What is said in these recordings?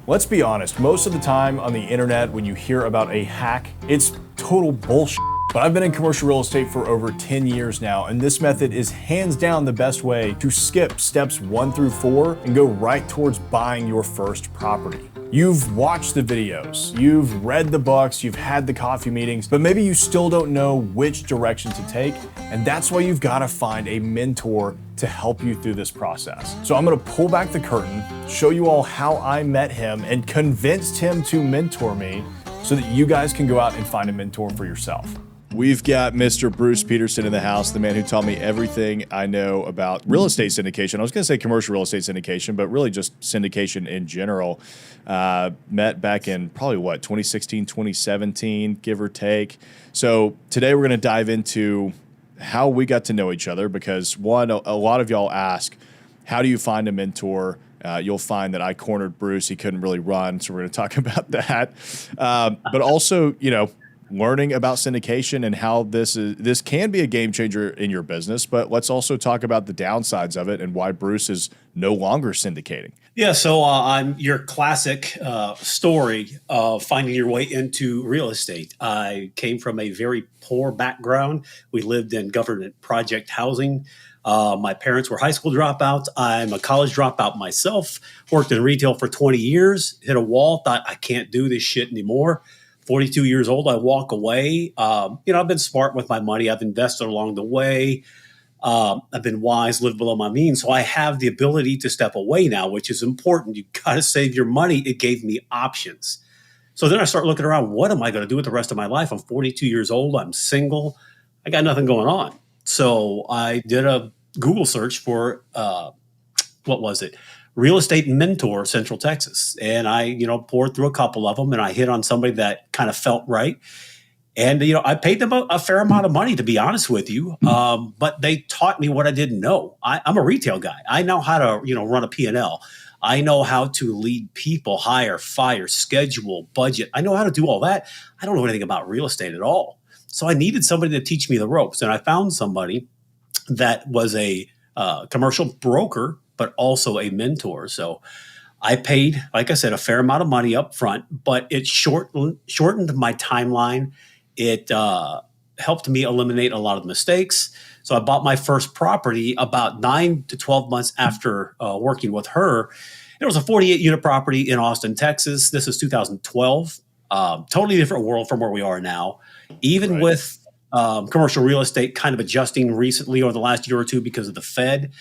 Let's be honest, most of the time on the internet when you hear about a hack, it's total bullshit. But I've been in commercial real estate for over 10 years now, and this method is hands down the best way to skip steps 1 through 4 and go right towards buying your first property. You've watched the videos, you've read the books, you've had the coffee meetings, but maybe you still don't know which direction to take, and that's why you've got to find a mentor to help you through this process. So I'm gonna pull back the curtain, show you all how I met him and convinced him to mentor me so that you guys can go out and find a mentor for yourself. We've got Mr. Bruce Peterson in the house, the man who taught me everything I know about real estate syndication. I was going to say commercial real estate syndication, but really just syndication in general. Met back in probably 2016, 2017, give or take. So today we're going to dive into how we got to know each other because one, a lot of y'all ask, how do you find a mentor? You'll find that I cornered Bruce. He couldn't really run, so we're going to talk about that. But also, learning about syndication and how this can be a game changer in your business, but let's also talk about the downsides of it and why Bruce is no longer syndicating. Yeah, so I'm your classic story of finding your way into real estate. I came from a very poor background. We lived in government project housing. My parents were high school dropouts. I'm a college dropout myself, worked in retail for 20 years, hit a wall, thought I can't do this shit anymore. 42 years old, I walk away. I've been smart with my money. I've invested along the way. I've been wise, lived below my means. So I have the ability to step away now, which is important. You got to save your money. It gave me options. So then I start looking around. What am I going to do with the rest of my life? I'm 42 years old. I'm single. I got nothing going on. So I did a Google search for, Real Estate Mentor Central Texas. And I, poured through a couple of them and I hit on somebody that kind of felt right. And, I paid them a fair amount of money, to be honest with you. But they taught me what I didn't know. I'm a retail guy. I know how to, run a P&L. I know how to lead people, hire, fire, schedule, budget. I know how to do all that. I don't know anything about real estate at all. So I needed somebody to teach me the ropes. And I found somebody that was a commercial broker, but also a mentor. So I paid, like I said, a fair amount of money up front, but it shortened my timeline. It helped me eliminate a lot of mistakes. So I bought my first property about 9 to 12 months after working with her. It was a 48-unit property in Austin, Texas. This is 2012. Totally different world from where we are now. Even with commercial real estate kind of adjusting recently over the last year or two because of the Fed,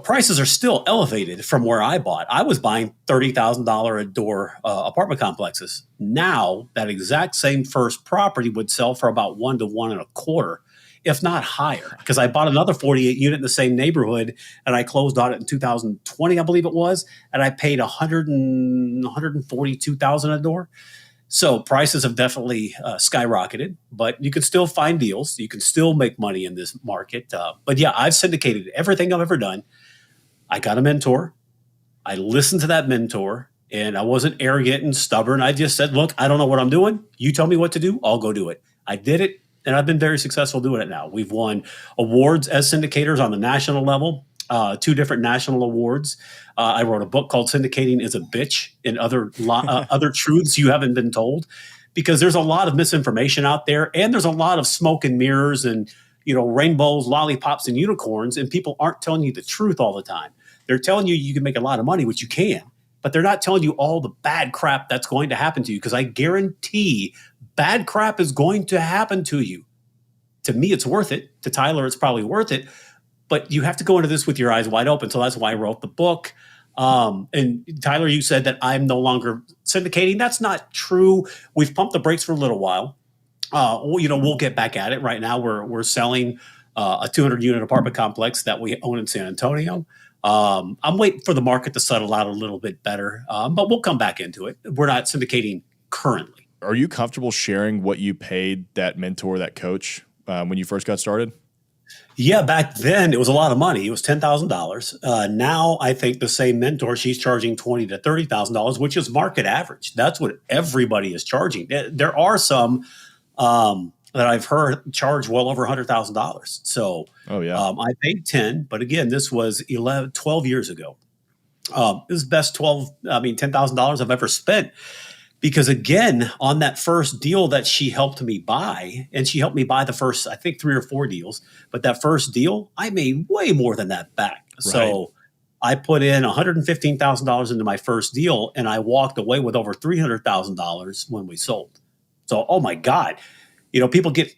prices are still elevated from where I bought. I was buying $30,000 a door apartment complexes. Now, that exact same first property would sell for about 1 to 1.25, if not higher. Because I bought another 48 unit in the same neighborhood, and I closed on it in 2020, I believe it was, and I paid $142,000 a door. So prices have definitely skyrocketed, but you can still find deals. You can still make money in this market. But yeah, I've syndicated everything I've ever done. I got a mentor. I listened to that mentor, and I wasn't arrogant and stubborn. I just said, look, I don't know what I'm doing. You tell me what to do. I'll go do it. I did it, and I've been very successful doing it now. We've won awards as syndicators on the national level. 2 different national awards. I wrote a book called "Syndicating is a Bitch" and other truths you haven't been told, because there's a lot of misinformation out there, and there's a lot of smoke and mirrors and rainbows, lollipops, and unicorns, and people aren't telling you the truth all the time. They're telling you you can make a lot of money, which you can, but they're not telling you all the bad crap that's going to happen to you. Because I guarantee bad crap is going to happen to you. To me, it's worth it. To Tyler, it's probably worth it. But you have to go into this with your eyes wide open. So that's why I wrote the book. And Tyler, you said that I'm no longer syndicating. That's not true. We've pumped the brakes for a little while. We'll get back at it. Right now, we're selling a 200-unit apartment complex that we own in San Antonio. I'm waiting for the market to settle out a little bit better, but we'll come back into it. We're not syndicating currently. Are you comfortable sharing what you paid that mentor, that coach, when you first got started? Yeah, back then it was a lot of money. It was $10,000. Now I think the same mentor, she's charging $20,000 to $30,000, which is market average. That's what everybody is charging. There are some that I've heard charge well over $100,000. So I paid 10, but again, this was 12 years ago. It was the best $10,000 I've ever spent. Because again, on that first deal that she helped me buy, and she helped me buy the first, I think, 3 or 4 deals, but that first deal, I made way more than that back. Right. So I put in $115,000 into my first deal, and I walked away with over $300,000 when we sold. So, oh my God. People get,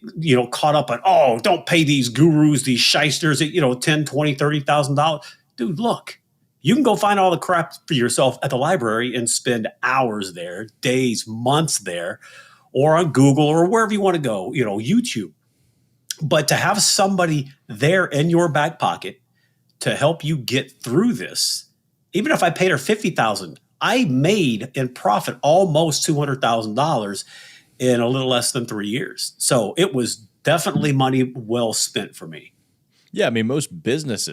caught up on, oh, don't pay these gurus, these shysters at, $10, $20, $30,000. Dude, look, you can go find all the crap for yourself at the library and spend hours there, days, months there, or on Google or wherever you want to go, YouTube. But to have somebody there in your back pocket to help you get through this, even if I paid her $50,000, I made in profit almost $200,000 in a little less than 3 years. So it was definitely money well spent for me. Yeah, I mean, most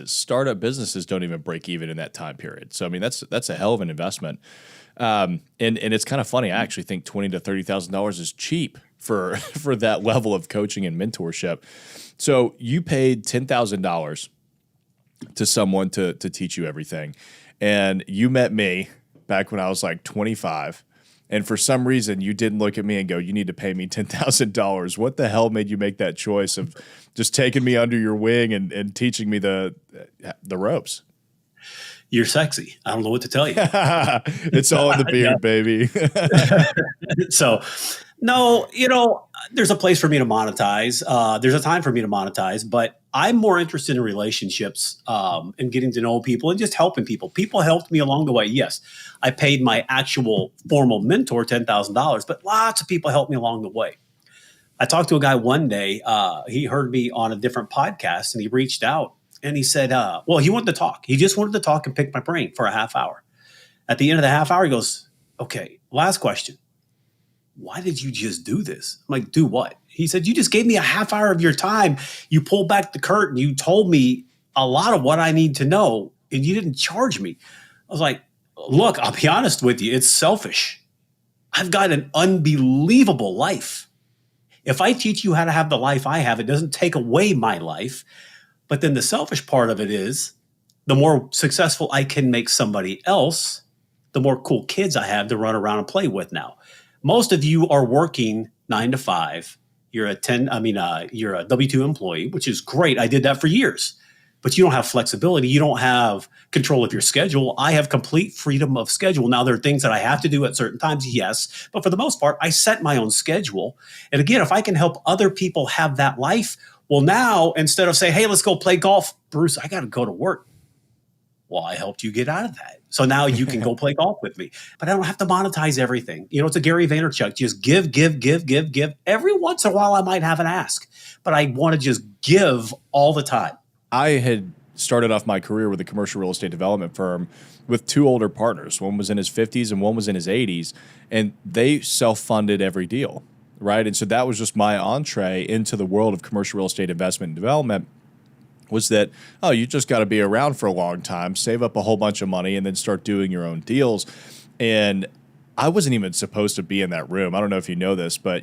startup businesses don't even break even in that time period. So I mean, that's a hell of an investment. And it's kind of funny. I actually think $20,000 to $30,000 is cheap for that level of coaching and mentorship. So you paid $10,000 to someone to teach you everything, and you met me back when I was like 25. And for some reason, you didn't look at me and go, you need to pay me $10,000. What the hell made you make that choice of just taking me under your wing and teaching me the ropes? You're sexy. I don't know what to tell you. It's all in the beard, baby. So, no, there's a place for me to monetize. There's a time for me to monetize, but I'm more interested in relationships and getting to know people and just helping people. People helped me along the way. Yes, I paid my actual formal mentor $10,000, but lots of people helped me along the way. I talked to a guy one day. He heard me on a different podcast, and he reached out and he said, he wanted to talk. He just wanted to talk and pick my brain for a half hour. At the end of the half hour, he goes, okay, last question. Why did you just do this? I'm like, do what? He said, you just gave me a half hour of your time. You pulled back the curtain. You told me a lot of what I need to know, and you didn't charge me. I was like, look, I'll be honest with you. It's selfish. I've got an unbelievable life. If I teach you how to have the life I have, it doesn't take away my life. But then the selfish part of it is the more successful I can make somebody else, the more cool kids I have to run around and play with now. Most of you are working 9 to 5. You're a W-2 employee, which is great. I did that for years, but you don't have flexibility. You don't have control of your schedule. I have complete freedom of schedule. Now, there are things that I have to do at certain times, yes, but for the most part, I set my own schedule. And again, if I can help other people have that life, well, now instead of saying, hey, let's go play golf, Bruce, I got to go to work. Well, I helped you get out of that. So now you can go play golf with me. But I don't have to monetize everything. It's a Gary Vaynerchuk. Just give. Every once in a while, I might have an ask. But I want to just give all the time. I had started off my career with a commercial real estate development firm with 2 older partners. One was in his 50s and one was in his 80s. And they self-funded every deal, right? And so that was just my entree into the world of commercial real estate investment and development. Was that, you just got to be around for a long time, save up a whole bunch of money, and then start doing your own deals. And I wasn't even supposed to be in that room. I don't know if you know this, but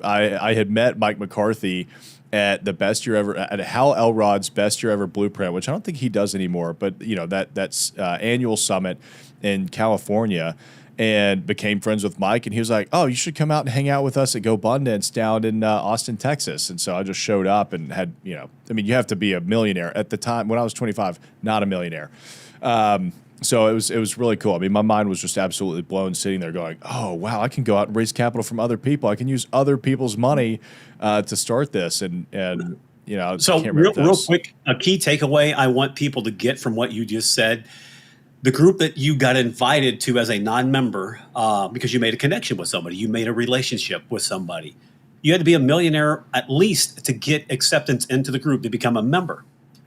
I had met Mike McCarthy at the best year ever, at Hal Elrod's best year ever blueprint, which I don't think he does anymore. But that's annual summit in California. And became friends with Mike, and he was like, oh, you should come out and hang out with us at GoBundance down in Austin, Texas. And so I just showed up and had, you have to be a millionaire at the time. When I was 25, not a millionaire. So it was really cool. I mean, my mind was just absolutely blown sitting there going, oh, wow, I can go out and raise capital from other people. I can use other people's money to start this. So real quick, a key takeaway I want people to get from what you just said. The group that you got invited to as a non-member because you made a connection with somebody, you made a relationship with somebody. You had to be a millionaire at least to get acceptance into the group to become a member.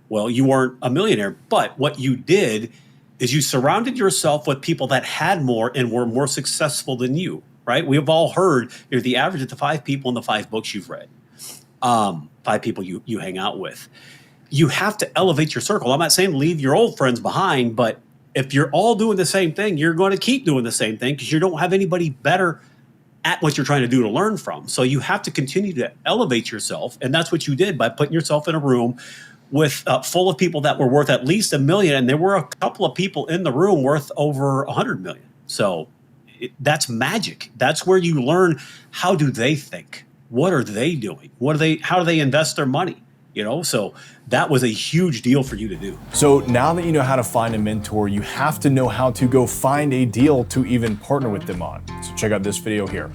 Well, you weren't a millionaire, but what you did is you surrounded yourself with people that had more and were more successful than you, right? We have all heard you're the average of the 5 people in the 5 books you've read, 5 people you hang out with. You have to elevate your circle. I'm not saying leave your old friends behind, but if you're all doing the same thing, you're going to keep doing the same thing because you don't have anybody better at what you're trying to do to learn from. So you have to continue to elevate yourself. And that's what you did by putting yourself in a room with full of people that were worth at least $1 million, and there were a couple of people in the room worth over $100 million. So that's magic. That's where you learn, how do they think? What are they doing? How do they invest their money? So that was a huge deal for you to do. So now that you know how to find a mentor, you have to know how to go find a deal to even partner with them on. So check out this video here.